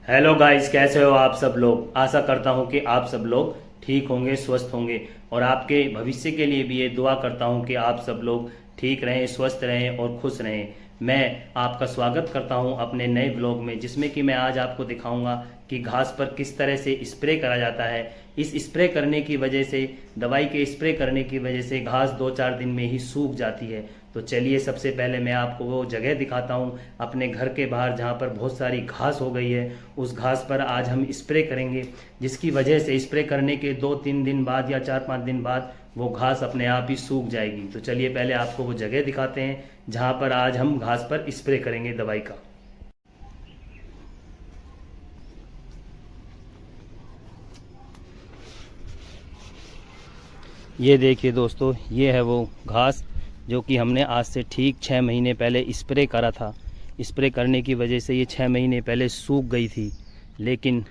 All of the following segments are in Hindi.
हेलो गाइस, कैसे हो आप सब लोग। आशा करता हूं कि आप सब लोग ठीक होंगे, स्वस्थ होंगे और आपके भविष्य के लिए भी ये दुआ करता हूं कि आप सब लोग ठीक रहें, स्वस्थ रहें और खुश रहें। मैं आपका स्वागत करता हूं अपने नए ब्लॉग में, जिसमें कि मैं आज आपको दिखाऊंगा कि घास पर किस तरह से स्प्रे करा जाता है। इस स्प्रे करने की वजह से, दवाई के स्प्रे करने की वजह से घास 2-4 दिन में ही सूख जाती है। तो चलिए सबसे पहले मैं आपको वो जगह दिखाता हूँ अपने घर के बाहर जहाँ पर बहुत सारी घास हो गई है। उस घास पर आज हम स्प्रे करेंगे, जिसकी वजह से स्प्रे करने के 2-3 दिन बाद या 4-5 दिन बाद वो घास अपने आप ही सूख जाएगी। तो चलिए पहले आपको वो जगह दिखाते हैं जहाँ पर आज हम घास पर स्प्रे करेंगे दवाई का। ये देखिए दोस्तों, ये है वो घास जो कि हमने आज से ठीक 6 महीने पहले स्प्रे करा था। स्प्रे करने की वजह से ये 6 महीने पहले सूख गई थी, लेकिन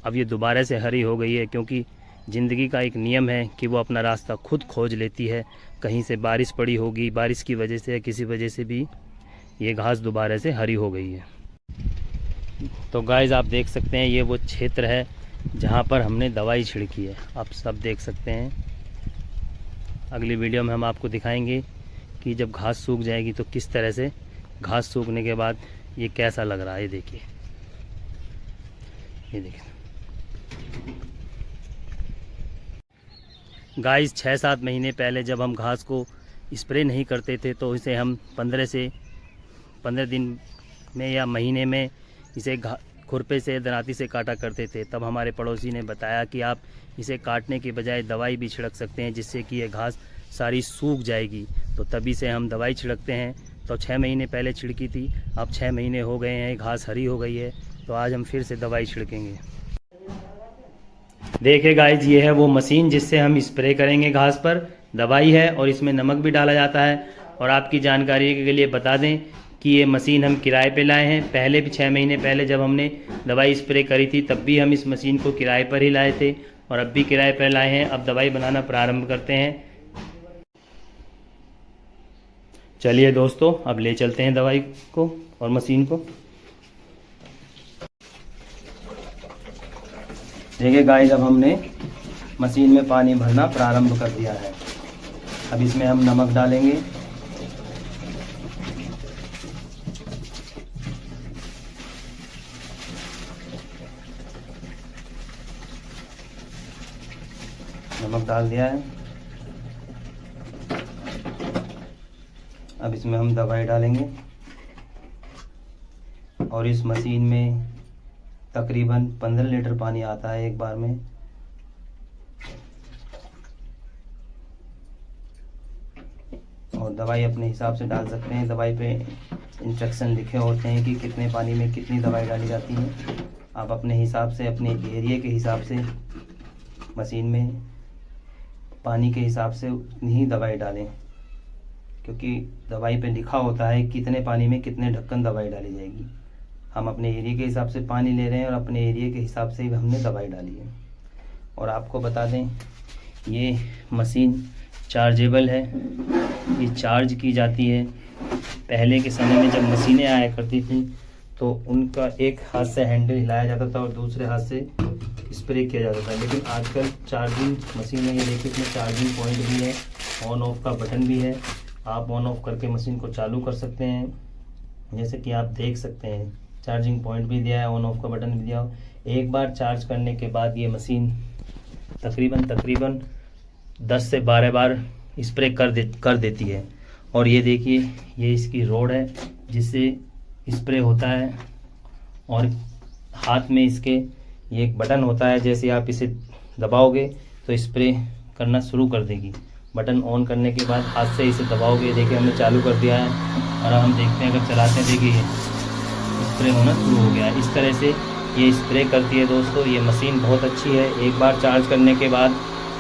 अब ये दोबारा से हरी हो गई है, क्योंकि ज़िंदगी का एक नियम है कि वो अपना रास्ता खुद खोज लेती है। कहीं से बारिश पड़ी होगी, बारिश की वजह से या किसी वजह से भी ये घास दोबारा से हरी हो गई है। तो गाइस, आप देख सकते हैं ये वो क्षेत्र है जहाँ पर हमने दवाई छिड़की है। आप सब देख सकते हैं। अगली वीडियो में हम आपको दिखाएंगे कि जब घास सूख जाएगी तो किस तरह से घास सूखने के बाद ये कैसा लग रहा है। ये देखिए, ये देखिए गाइस, 6-7 महीने पहले जब हम घास को स्प्रे नहीं करते थे तो इसे हम 15 दिन में या महीने में इसे खुरपे से, दराती से काटा करते थे। तब हमारे पड़ोसी ने बताया कि आप इसे काटने के बजाय दवाई भी छिड़क सकते हैं, जिससे कि ये घास सारी सूख जाएगी। तो तभी से हम दवाई छिड़कते हैं। तो 6 महीने पहले छिड़की थी, अब 6 महीने हो गए हैं, घास हरी हो गई है। तो आज हम फिर से दवाई छिड़केंगे। देखिए गाइस, ये है वो मशीन जिससे हम स्प्रे करेंगे घास पर। दवाई है और इसमें नमक भी डाला जाता है। और आपकी जानकारी के लिए बता दें कि ये मशीन हम किराए पे लाए हैं। पहले भी 6 महीने पहले जब हमने दवाई स्प्रे करी थी तब भी हम इस मशीन को किराए पर ही लाए थे और अब भी किराए पर लाए हैं। अब दवाई बनाना प्रारंभ करते हैं। चलिए दोस्तों, अब ले चलते हैं दवाई को और मशीन को। देखिए गाइस, अब हमने मशीन में पानी भरना प्रारंभ कर दिया है। अब इसमें हम नमक डालेंगे। नमक डाल दिया है। अब इसमें हम दवाई डालेंगे और इस मशीन में तकरीबन 15 लीटर पानी आता है एक बार में। और दवाई अपने हिसाब से डाल सकते हैं। दवाई पे इंस्ट्रक्शन लिखे होते हैं कि कितने पानी में कितनी दवाई डाली जाती है। आप अपने हिसाब से, अपने एरिया के हिसाब से मशीन में पानी के हिसाब से उतनी ही दवाई डालें, क्योंकि दवाई पे लिखा होता है कितने पानी में कितने ढक्कन दवाई डाली जाएगी। हम अपने एरिया के हिसाब से पानी ले रहे हैं और अपने एरिया के हिसाब से ही हमने दवाई डाली है। और आपको बता दें, ये मशीन चार्जेबल है, ये चार्ज की जाती है। पहले के समय में जब मशीनें आया करती थी तो उनका एक हाथ से हैंडल हिलाया जाता था और दूसरे हाथ से स्प्रे किया जाता था। लेकिन आजकल चार्जिंग मशीन है। ये देखिए, इसमें चार्जिंग पॉइंट भी है, ऑन ऑफ का बटन भी है। आप ऑन ऑफ करके मशीन को चालू कर सकते हैं। जैसे कि आप देख सकते हैं, चार्जिंग पॉइंट भी दिया है, ऑन ऑफ का बटन भी दिया हो। एक बार चार्ज करने के बाद ये मशीन तकरीबन 10 से 12 बार स्प्रे कर देती है। और ये देखिए, ये इसकी रोड है जिससे स्प्रे होता है। और हाथ में इसके ये एक बटन होता है, जैसे आप इसे दबाओगे तो स्प्रे करना शुरू कर देगी। बटन ऑन करने के बाद हाथ से इसे दबाओगे। देखिए, हमने चालू कर दिया है और हम देखते हैं, अगर चलाते हैं, देखिए स्प्रे होना शुरू हो गया है। इस तरह से ये स्प्रे करती है दोस्तों। ये मशीन बहुत अच्छी है। एक बार चार्ज करने के बाद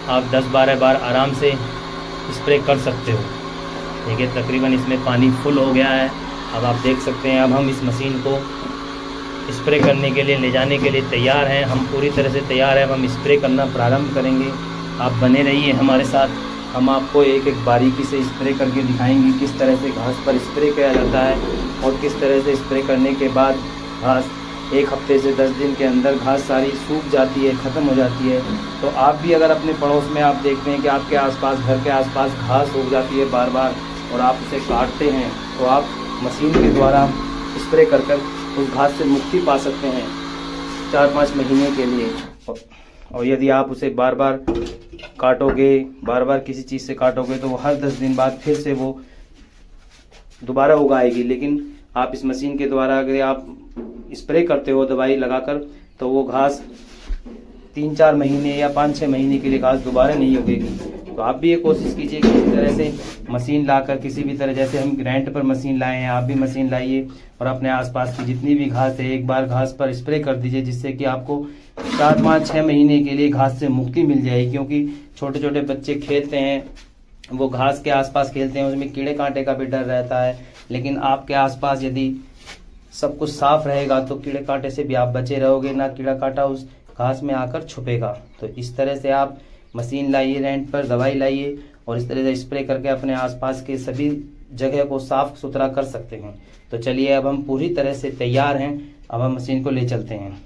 आप 10-12 बार आराम से स्प्रे कर सकते हो। देखिए, तकरीबन इसमें पानी फुल हो गया है। अब आप देख सकते हैं, अब हम इस मशीन को स्प्रे करने के लिए, ले जाने के लिए तैयार हैं। हम पूरी तरह से तैयार हैं। अब हम स्प्रे करना प्रारंभ करेंगे। आप बने रहिए हमारे साथ। हम आपको एक एक बारीकी से स्प्रे करके दिखाएंगे किस तरह से घास पर स्प्रे किया जाता है और किस तरह से स्प्रे करने के बाद घास 1 हफ्ते से 10 दिन के अंदर घास सारी सूख जाती है, ख़त्म हो जाती है। तो आप भी अगर अपने पड़ोस में आप देखते हैं कि आपके आसपास, घर के आसपास घास उग जाती है बार बार और आप उसे काटते हैं, तो आप मशीन के द्वारा स्प्रे कर कर उस घास से मुक्ति पा सकते हैं 4-5 महीने के लिए। और यदि आप उसे बार बार काटोगे, बार बार किसी चीज़ से काटोगे, तो वो हर 10 दिन बाद फिर से वो दोबारा उगाएगी। लेकिन आप इस मशीन के द्वारा अगर आप स्प्रे करते हो दवाई लगाकर, तो वो घास 3-4 महीने या 5-6 महीने के लिए घास दोबारा नहीं उगेगी। तो आप भी ये कोशिश कीजिए कि इस तरह से मशीन लाकर, किसी भी तरह, जैसे हम रेंट पर मशीन लाए हैं, आप भी मशीन लाइए और अपने आसपास की जितनी भी घास है एक बार घास पर स्प्रे कर दीजिए, जिससे कि आपको 4-5-6 महीने के लिए घास से मुक्ति मिल जाएगी। क्योंकि छोटे छोटे बच्चे खेलते हैं, वो घास के आसपास खेलते हैं, उसमें कीड़े कांटे का भी डर रहता है। लेकिन आपके आसपास यदि सब कुछ साफ रहेगा तो कीड़े कांटे से भी आप बचे रहोगे, ना कीड़ा कांटा उस घास में आकर छुपेगा। तो इस तरह से आप मशीन लाइए रेंट पर, दवाई लाइए और इस तरह से स्प्रे करके अपने आसपास के सभी जगह को साफ सुथरा कर सकते हैं। तो चलिए, अब हम पूरी तरह से तैयार हैं, अब हम मशीन को ले चलते हैं।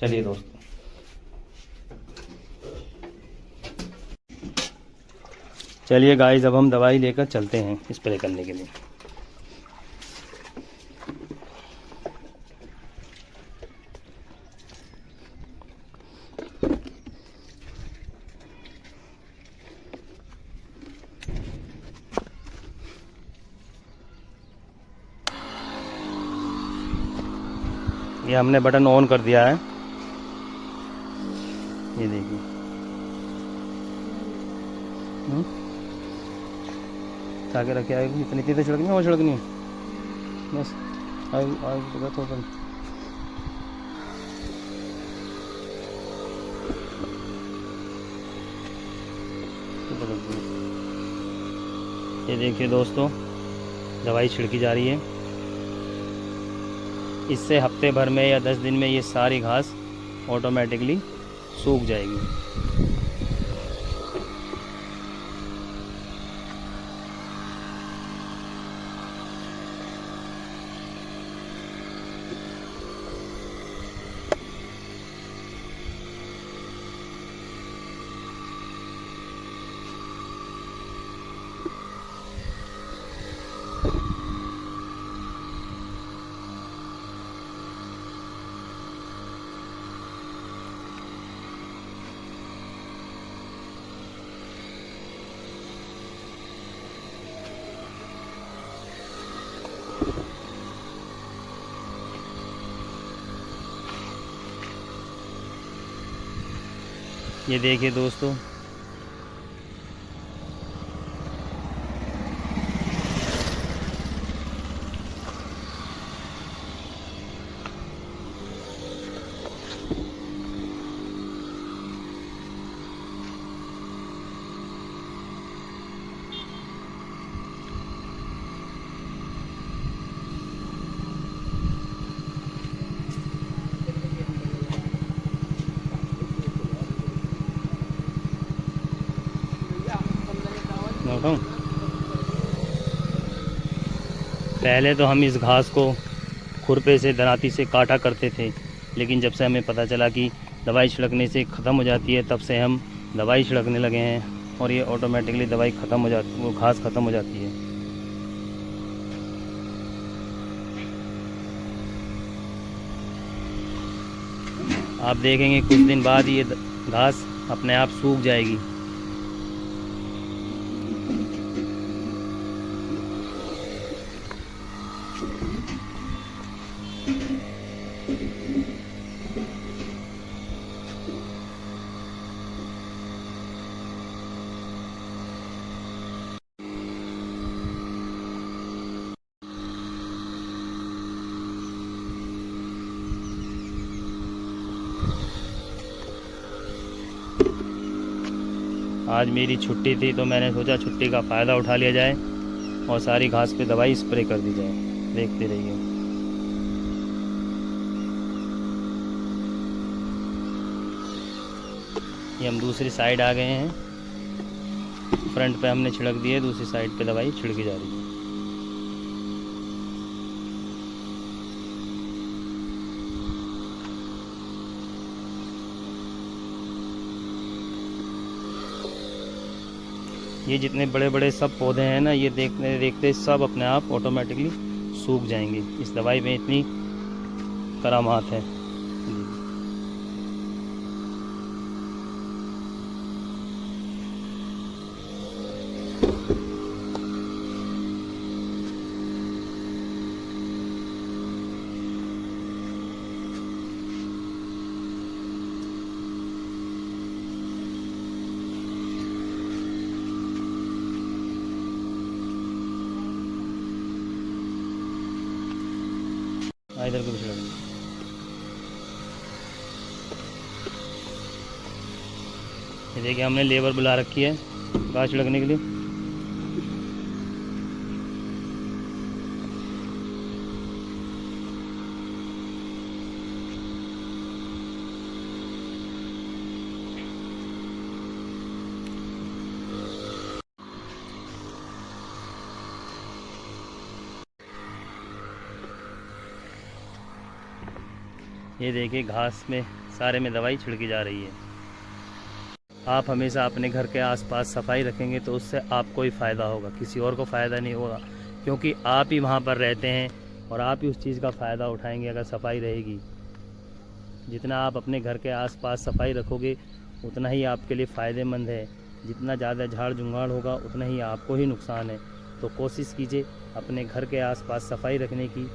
चलिए दोस्तों, चलिए गाइस, अब हम दवाई लेकर चलते हैं स्प्रे करने के लिए। ये हमने बटन ऑन कर दिया है, ये देखिए। आगे रखे आएगी, इतनी तेज छिड़कनी है, और छिड़कनी है बस। आगे तो बंद। ये देखिए दोस्तों, दवाई छिड़की जा रही है। इससे हफ्ते भर में या 10 दिन में ये सारी घास ऑटोमेटिकली सूख जाएगी। ये देखिए दोस्तों, पहले तो हम इस घास को खुरपे से, दराती से काटा करते थे, लेकिन जब से हमें पता चला कि दवाई छिड़कने से ख़त्म हो जाती है, तब से हम दवाई छिड़कने लगे हैं और ये ऑटोमेटिकली दवाई ख़त्म हो जाती, वो घास ख़त्म हो जाती है। आप देखेंगे कुछ दिन बाद ये घास अपने आप सूख जाएगी। आज मेरी छुट्टी थी तो मैंने सोचा छुट्टी का फ़ायदा उठा लिया जाए और सारी घास पे दवाई स्प्रे कर दी जाए। देखते रहिए। ये हम दूसरी साइड आ गए हैं, फ्रंट पे हमने छिड़क दिए, दूसरी साइड पे दवाई छिड़की जा रही है। ये जितने बड़े बड़े सब पौधे हैं ना, ये देखते देखते सब अपने आप ऑटोमेटिकली सूख जाएंगे। इस दवाई में इतनी करामात है। इधर को भी छिड़क। ये देखिए हमने लेबर बुला रखी है घास छिड़कने के लिए। ये देखिए घास में सारे में दवाई छिड़की जा रही है। आप हमेशा अपने घर के आसपास सफाई रखेंगे तो उससे आपको ही फ़ायदा होगा, किसी और को फ़ायदा नहीं होगा, क्योंकि आप ही वहाँ पर रहते हैं और आप ही उस चीज़ का फ़ायदा उठाएंगे अगर सफाई रहेगी। जितना आप अपने घर के आसपास सफाई रखोगे उतना ही आपके लिए फ़ायदेमंद है। जितना ज़्यादा झाड़ झुंगाड़ होगा उतना ही आपको ही नुकसान है। तो कोशिश कीजिए अपने घर के आसपास सफाई रखने की।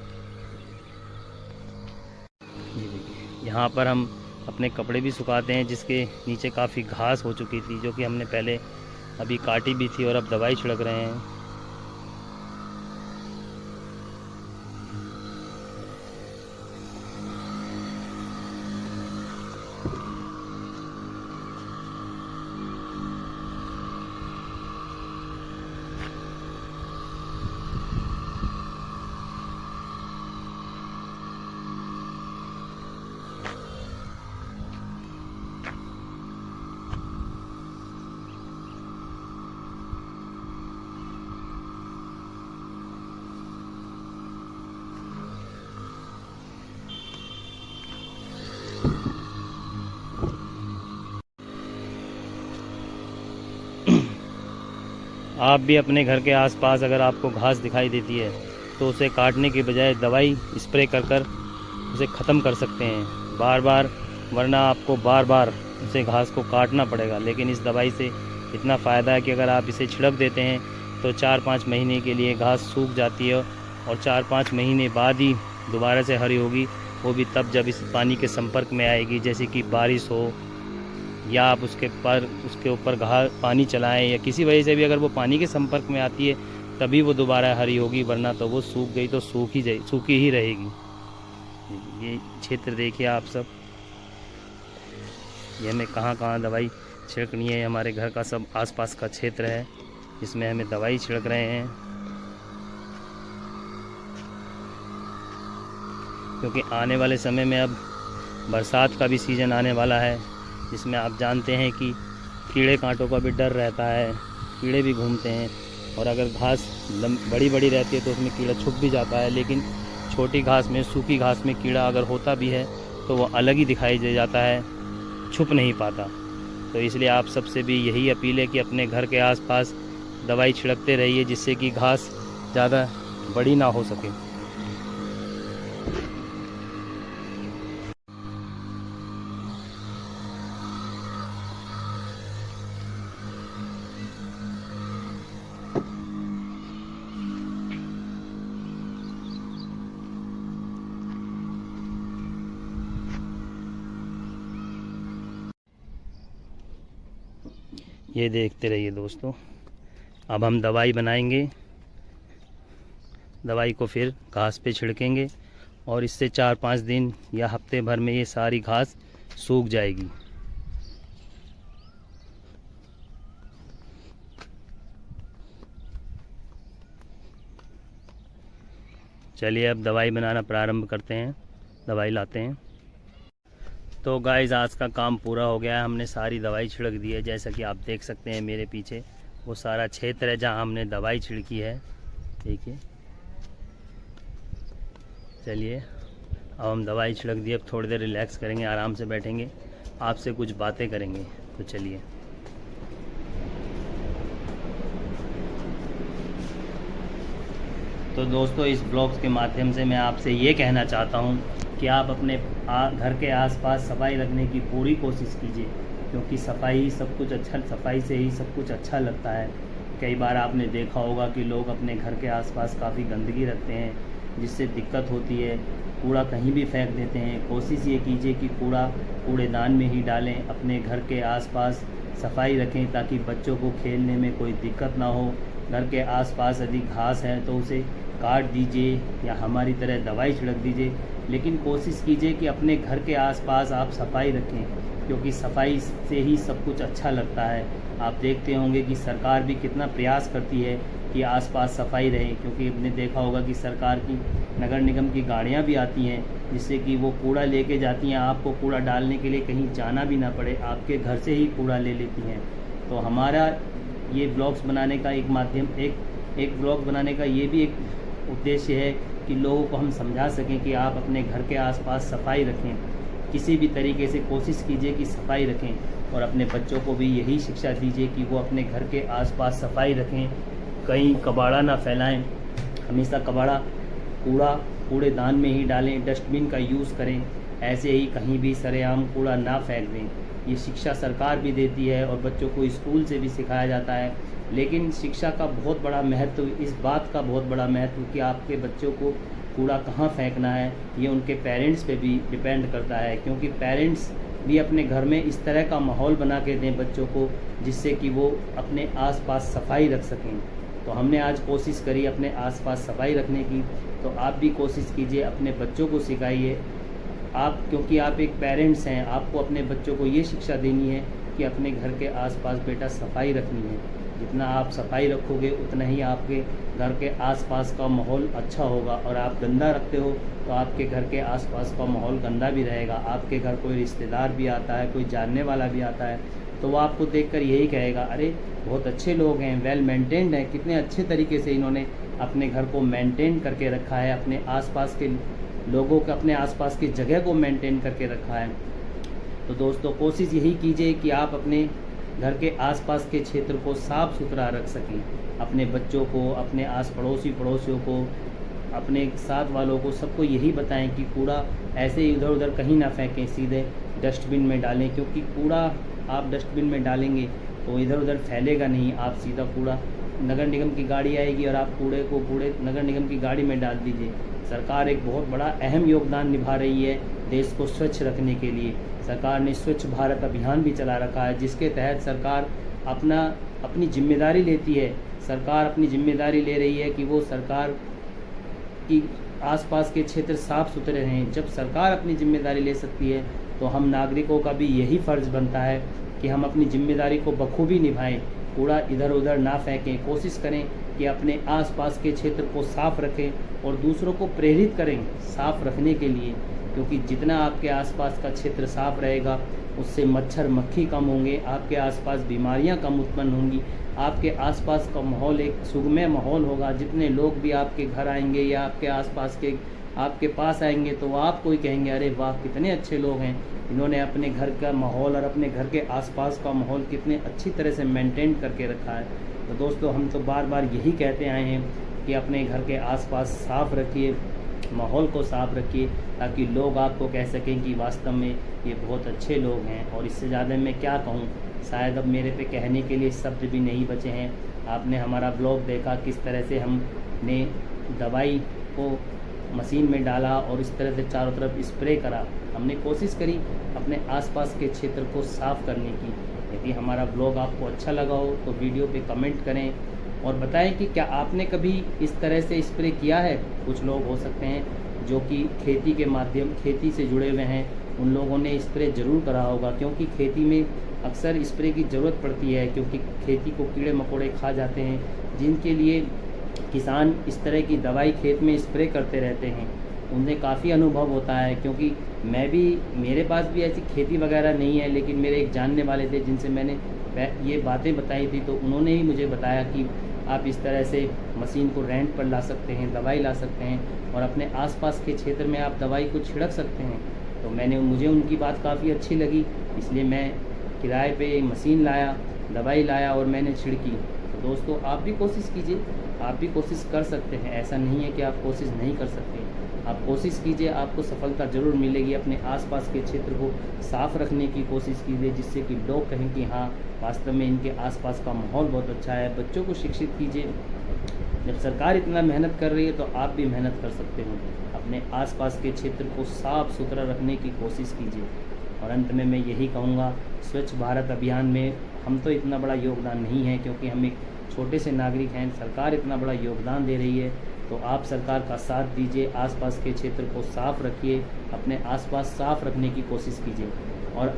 ये देखिए यहाँ पर हम अपने कपड़े भी सुखाते हैं, जिसके नीचे काफ़ी घास हो चुकी थी, जो कि हमने पहले अभी काटी भी थी और अब दवाई छिड़क रहे हैं। आप भी अपने घर के आसपास अगर आपको घास दिखाई देती है तो उसे काटने के बजाय दवाई स्प्रे कर कर उसे ख़त्म कर सकते हैं बार बार, वरना आपको बार बार उसे घास को काटना पड़ेगा। लेकिन इस दवाई से इतना फ़ायदा है कि अगर आप इसे छिड़क देते हैं तो 4-5 महीने के लिए घास सूख जाती है और 4-5 महीने बाद ही दोबारा से हरी होगी, वो भी तब जब इस पानी के संपर्क में आएगी, जैसे कि बारिश हो या आप उसके ऊपर घास पानी चलाएं या किसी वजह से भी अगर वो पानी के संपर्क में आती है तभी वो दोबारा हरी होगी, वरना तो वो सूख गई तो सूखी ही रहेगी। ये क्षेत्र देखिए आप सब, ये हमें कहाँ कहाँ दवाई छिड़कनी है। हमारे घर का सब आसपास का क्षेत्र है जिसमें हमें दवाई छिड़क रहे हैं, क्योंकि आने वाले समय में अब बरसात का भी सीज़न आने वाला है, जिसमें आप जानते हैं कि कीड़े कांटों का भी डर रहता है, कीड़े भी घूमते हैं। और अगर घास बड़ी बड़ी रहती है तो उसमें कीड़ा छुप भी जाता है, लेकिन छोटी घास में, सूखी घास में कीड़ा अगर होता भी है तो वो अलग ही दिखाई दे जाता है, छुप नहीं पाता। तो इसलिए आप सबसे भी यही अपील है कि अपने घर के आसपास दवाई छिड़कते रहिए, जिससे कि घास ज़्यादा बड़ी ना हो सके। ये देखते रहिए दोस्तों, अब हम दवाई बनाएंगे, दवाई को फिर घास पे छिड़केंगे और इससे 4-5 दिन या हफ्ते भर में ये सारी घास सूख जाएगी। चलिए अब दवाई बनाना प्रारंभ करते हैं, दवाई लाते हैं। तो गाइस आज का काम पूरा हो गया है, हमने सारी दवाई छिड़क दी है। जैसा कि आप देख सकते हैं मेरे पीछे वो सारा क्षेत्र है जहां हमने दवाई छिड़की है, देखिए। चलिए अब हम दवाई छिड़क दी, अब थोड़ी देर रिलैक्स करेंगे, आराम से बैठेंगे, आपसे कुछ बातें करेंगे। तो चलिए। तो दोस्तों इस ब्लॉग के माध्यम से मैं आपसे ये कहना चाहता हूँ कि आप अपने घर के आसपास सफाई रखने की पूरी कोशिश कीजिए, क्योंकि सफाई सब कुछ अच्छा, सफाई से ही सब कुछ अच्छा लगता है। कई बार आपने देखा होगा कि लोग अपने घर के आसपास काफ़ी गंदगी रखते हैं, जिससे दिक्कत होती है, कूड़ा कहीं भी फेंक देते हैं। कोशिश ये कीजिए कि कूड़ा कूड़ेदान में ही डालें, अपने घर के आसपास सफाई रखें ताकि बच्चों को खेलने में कोई दिक्कत ना हो। घर के आसपास यदि घास है तो उसे काट दीजिए या हमारी तरह दवाई छिड़क दीजिए, लेकिन कोशिश कीजिए कि अपने घर के आसपास आप सफाई रखें, क्योंकि सफाई से ही सब कुछ अच्छा लगता है। आप देखते होंगे कि सरकार भी कितना प्रयास करती है कि आसपास सफाई रहे, क्योंकि आपने देखा होगा कि सरकार की नगर निगम की गाड़ियां भी आती हैं, जिससे कि वो कूड़ा लेके जाती हैं, आपको कूड़ा डालने के लिए कहीं जाना भी ना पड़े, आपके घर से ही कूड़ा ले लेती हैं। तो हमारा ये ब्लॉग्स बनाने का एक माध्यम, एक ब्लॉग बनाने का ये भी एक उद्देश्य है कि लोगों को हम समझा सकें कि आप अपने घर के आसपास सफाई रखें। किसी भी तरीके से कोशिश कीजिए कि सफाई रखें, और अपने बच्चों को भी यही शिक्षा दीजिए कि वो अपने घर के आसपास सफाई रखें, कहीं कबाड़ा ना फैलाएं, हमेशा कबाड़ा कूड़ेदान में ही डालें, डस्टबिन का यूज़ करें, ऐसे ही कहीं भी सरेआम कूड़ा ना फेंक दें। ये शिक्षा सरकार भी देती है और बच्चों को स्कूल से भी सिखाया जाता है, लेकिन शिक्षा का बहुत बड़ा महत्व, इस बात का बहुत बड़ा महत्व कि आपके बच्चों को कूड़ा कहाँ फेंकना है, ये उनके पेरेंट्स पे भी डिपेंड करता है, क्योंकि पेरेंट्स भी अपने घर में इस तरह का माहौल बना के दें बच्चों को, जिससे कि वो अपने आसपास सफाई रख सकें। तो हमने आज कोशिश करी अपने आसपास सफाई रखने की, तो आप भी कोशिश कीजिए, अपने बच्चों को सिखाइए। आप, क्योंकि आप एक पेरेंट्स हैं, आपको अपने बच्चों को ये शिक्षा देनी है कि अपने घर के आसपास बेटा सफाई रखनी है। जितना आप सफाई रखोगे उतना ही आपके घर के आसपास का माहौल अच्छा होगा, और आप गंदा रखते हो तो आपके घर के आसपास का माहौल गंदा भी रहेगा। आपके घर कोई रिश्तेदार भी आता है, कोई जानने वाला भी आता है, तो वो आपको देखकर यही कहेगा, अरे बहुत अच्छे लोग हैं, वेल मेंटेन्ड हैं, कितने अच्छे तरीके से इन्होंने अपने घर को मेंटेन करके रखा है, अपने आसपास के लोगों को, अपने आसपास की जगह को मेंटेन करके रखा है। तो दोस्तों कोशिश यही कीजिए कि आप अपने घर के आसपास के क्षेत्र को साफ़ सुथरा रख सकें। अपने बच्चों को, अपने आस पड़ोसियों को, अपने साथ वालों को, सबको यही बताएं कि कूड़ा ऐसे इधर उधर कहीं ना फेंकें, सीधे डस्टबिन में डालें, क्योंकि कूड़ा आप डस्टबिन में डालेंगे तो इधर उधर फैलेगा नहीं। आप सीधा कूड़ा, नगर निगम की गाड़ी आएगी और आप कूड़े नगर निगम की गाड़ी में डाल दीजिए। सरकार एक बहुत बड़ा अहम योगदान निभा रही है देश को स्वच्छ रखने के लिए। सरकार ने स्वच्छ भारत अभियान भी चला रखा है, जिसके तहत सरकार अपनी जिम्मेदारी लेती है। सरकार अपनी जिम्मेदारी ले रही है कि वो सरकार की आसपास के क्षेत्र साफ़ सुथरे रहें। जब सरकार अपनी जिम्मेदारी ले सकती है तो हम नागरिकों का भी यही फ़र्ज़ बनता है कि हम अपनी जिम्मेदारी को बखूबी निभाएं, कूड़ा इधर उधर ना फेंकें। कोशिश करें कि अपने आसपास के क्षेत्र को साफ़ रखें और दूसरों को प्रेरित करें साफ़ रखने के लिए, क्योंकि जितना आपके आसपास का क्षेत्र साफ़ रहेगा उससे मच्छर मक्खी कम होंगे, आपके आसपास बीमारियां कम उत्पन्न होंगी, आपके आसपास का माहौल एक सुगमय माहौल होगा। जितने लोग भी आपके घर आएंगे या आपके आसपास के आपके पास आएंगे तो वो आपको ही कहेंगे, अरे वाह कितने अच्छे लोग हैं, इन्होंने अपने घर का माहौल और अपने घर के आसपास का माहौल कितने अच्छी तरह से मेंटेन करके रखा है। तो दोस्तों हम तो बार बार यही कहते आए हैं कि अपने घर के आसपास साफ़ रखिए, माहौल को साफ़ रखिए, ताकि लोग आपको कह सकें कि वास्तव में ये बहुत अच्छे लोग हैं। और इससे ज़्यादा मैं क्या कहूँ, शायद अब मेरे पे कहने के लिए शब्द भी नहीं बचे हैं। आपने हमारा ब्लॉग देखा, किस तरह से हमने दवाई को मशीन में डाला और इस तरह से चारों तरफ स्प्रे करा। हमने कोशिश करी अपने आसपास के क्षेत्र को साफ़ करने की। यदि हमारा ब्लॉग आपको अच्छा लगा हो तो वीडियो पे कमेंट करें और बताएं कि क्या आपने कभी इस तरह से स्प्रे किया है। कुछ लोग हो सकते हैं जो कि खेती से जुड़े हुए हैं, उन लोगों ने स्प्रे ज़रूर करा होगा, क्योंकि खेती में अक्सर स्प्रे की ज़रूरत पड़ती है, क्योंकि खेती को कीड़े मकोड़े खा जाते हैं, जिनके लिए किसान इस तरह की दवाई खेत में स्प्रे करते रहते हैं। उन्हें काफ़ी अनुभव होता है, क्योंकि मेरे पास भी ऐसी खेती वगैरह नहीं है, लेकिन मेरे एक जानने वाले थे जिनसे मैंने ये बातें बताई थी, तो उन्होंने ही मुझे बताया कि आप इस तरह से मशीन को रेंट पर ला सकते हैं, दवाई ला सकते हैं और अपने आसपास के क्षेत्र में आप दवाई को छिड़क सकते हैं। तो मुझे उनकी बात काफ़ी अच्छी लगी, इसलिए मैं किराए पे मशीन लाया, दवाई लाया और मैंने छिड़की। तो दोस्तों आप भी कोशिश कीजिए आप भी कोशिश कर सकते हैं, ऐसा नहीं है कि आप कोशिश नहीं कर सकते। आप कोशिश कीजिए, आपको सफलता ज़रूर मिलेगी। अपने आसपास के क्षेत्र को साफ़ रखने की कोशिश कीजिए, जिससे कि लोग कहें कि हाँ, वास्तव में इनके आसपास का माहौल बहुत अच्छा है। बच्चों को शिक्षित कीजिए। जब सरकार इतना मेहनत कर रही है तो आप भी मेहनत कर सकते हो। अपने आसपास के क्षेत्र को साफ़ सुथरा रखने की कोशिश कीजिए। और अंत में मैं यही कहूँगा, स्वच्छ भारत अभियान में हम तो इतना बड़ा योगदान नहीं है, क्योंकि हम एक छोटे से नागरिक हैं। सरकार इतना बड़ा योगदान दे रही है, तो आप सरकार का साथ दीजिए। आसपास के क्षेत्र को साफ़ रखिए, अपने आसपास साफ़ रखने की कोशिश कीजिए। और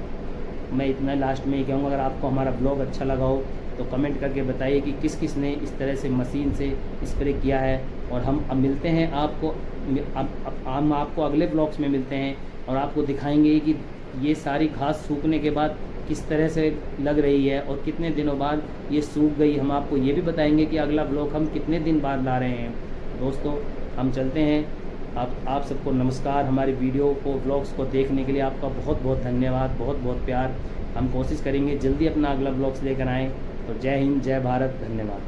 मैं इतना लास्ट में ये कहूँगा, अगर आपको हमारा ब्लॉग अच्छा लगा हो तो कमेंट करके बताइए कि किस किस ने इस तरह से मशीन से स्प्रे किया है। और हम अब मिलते हैं आपको, हम आपको अगले ब्लॉग्स में मिलते हैं और आपको दिखाएंगे कि ये सारी घास सूखने के बाद किस तरह से लग रही है और कितने दिनों बाद ये सूख गई। हम आपको ये भी बताएंगे कि अगला ब्लॉग हम कितने दिन बाद ला रहे हैं। दोस्तों, हम चलते हैं। आप सबको नमस्कार। हमारी वीडियो को, ब्लॉग्स को देखने के लिए आपका बहुत बहुत धन्यवाद, बहुत बहुत प्यार। हम कोशिश करेंगे जल्दी अपना अगला ब्लॉग्स लेकर आएँ। तो जय हिंद, जय भारत, धन्यवाद।